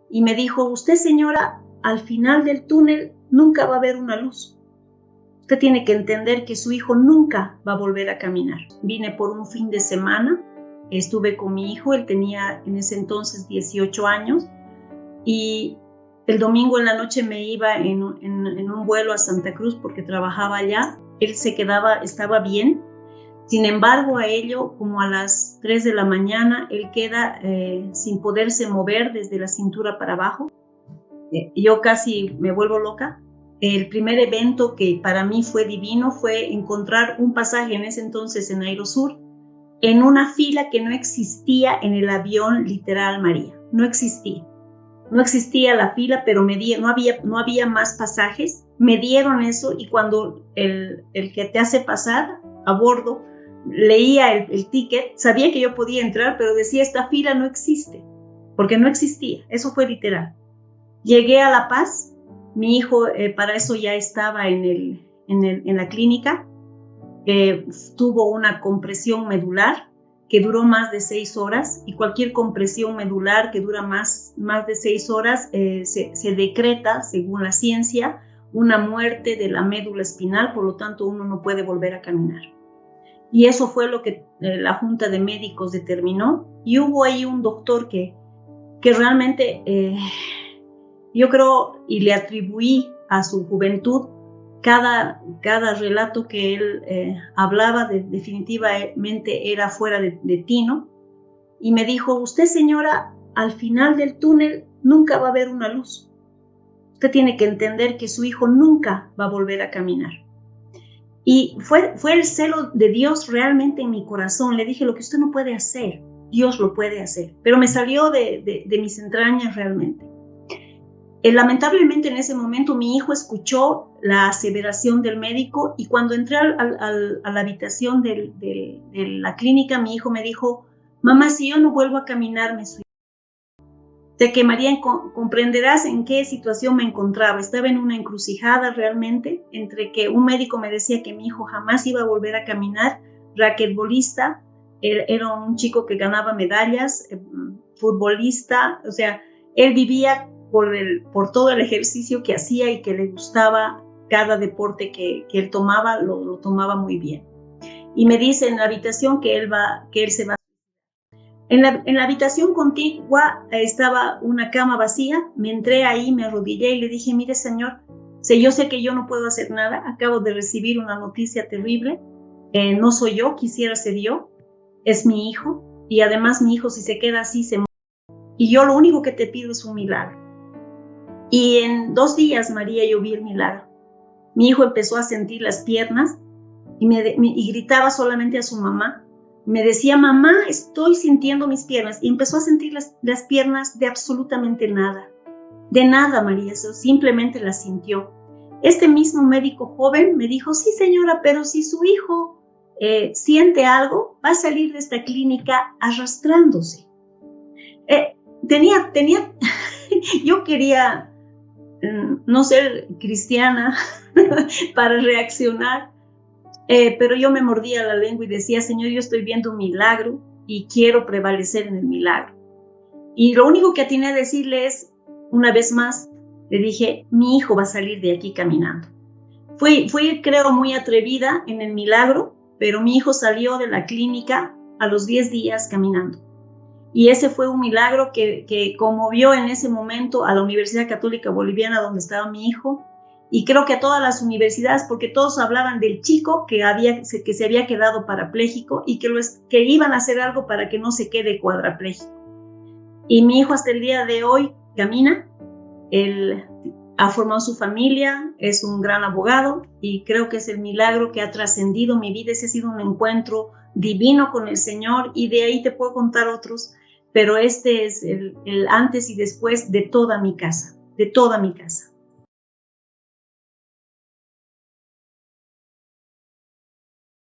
y me dijo, usted señora, al final del túnel nunca va a haber una luz. Usted tiene que entender que su hijo nunca va a volver a caminar. Vine por un fin de semana, estuve con mi hijo, él tenía en ese entonces 18 años, y el domingo en la noche me iba en un vuelo a Santa Cruz porque trabajaba allá. Él se quedaba, estaba bien. Sin embargo, a ello, como a las 3 de la mañana, él queda sin poderse mover desde la cintura para abajo. Yo casi me vuelvo loca. El primer evento que para mí fue divino fue encontrar un pasaje en ese entonces en Aerosur, en una fila que no existía en el avión literal, María. No existía. No existía la fila, pero no había más pasajes. Me dieron eso y cuando el que te hace pasar a bordo leía el ticket, sabía que yo podía entrar, pero decía, esta fila no existe, porque no existía. Eso fue literal. Llegué a La Paz, mi hijo para eso ya estaba en la clínica, tuvo una compresión medular que duró más de 6 horas, y cualquier compresión medular que dura más de 6 horas se decreta, según la ciencia, una muerte de la médula espinal, por lo tanto uno no puede volver a caminar. Y eso fue lo que la Junta de Médicos determinó, y hubo ahí un doctor que realmente yo creo, y le atribuí a su juventud, cada relato que él hablaba definitivamente era fuera de tino, y me dijo, usted señora, al final del túnel nunca va a haber una luz. Usted tiene que entender que su hijo nunca va a volver a caminar. Y fue el celo de Dios realmente en mi corazón. Le dije, lo que usted no puede hacer, Dios lo puede hacer. Pero me salió de mis entrañas realmente. Lamentablemente en ese momento mi hijo escuchó la aseveración del médico, y cuando entré a la habitación de la clínica, mi hijo me dijo, mamá, si yo no vuelvo a caminar, me suicido. De que María, comprenderás en qué situación me encontraba. Estaba en una encrucijada realmente, entre que un médico me decía que mi hijo jamás iba a volver a caminar, raquetbolista, era un chico que ganaba medallas, futbolista, o sea, él vivía por todo el ejercicio que hacía y que le gustaba. Cada deporte que él tomaba, lo tomaba muy bien. Y me dice en la habitación que él se va. En la habitación contigua estaba una cama vacía. Me entré ahí, me arrodillé y le dije, mire señor, yo sé que yo no puedo hacer nada, acabo de recibir una noticia terrible, no soy yo, quisiera ser yo, es mi hijo, y además mi hijo si se queda así se muere, y yo lo único que te pido es un milagro. Y en 2 días, María, yo vi el milagro. Mi hijo empezó a sentir las piernas y gritaba solamente a su mamá. Me decía, mamá, estoy sintiendo mis piernas. Y empezó a sentir las piernas de absolutamente nada. De nada, María, simplemente las sintió. Este mismo médico joven me dijo, sí señora, pero si su hijo siente algo, va a salir de esta clínica arrastrándose. Yo quería no ser cristiana para reaccionar, pero yo me mordía la lengua y decía, Señor, yo estoy viendo un milagro y quiero prevalecer en el milagro. Y lo único que atiné a decirle es, una vez más, le dije, mi hijo va a salir de aquí caminando. Fui creo, muy atrevida en el milagro, pero mi hijo salió de la clínica a los 10 días caminando. Y ese fue un milagro que conmovió en ese momento a la Universidad Católica Boliviana, donde estaba mi hijo, y creo que a todas las universidades, porque todos hablaban del chico que se había quedado parapléjico y que iban a hacer algo para que no se quede cuadrapléjico. Y mi hijo hasta el día de hoy camina, él ha formado su familia, es un gran abogado, y creo que es el milagro que ha trascendido mi vida. Ese ha sido un encuentro divino con el Señor, y de ahí te puedo contar otros, pero este es el antes y después de toda mi casa, de toda mi casa.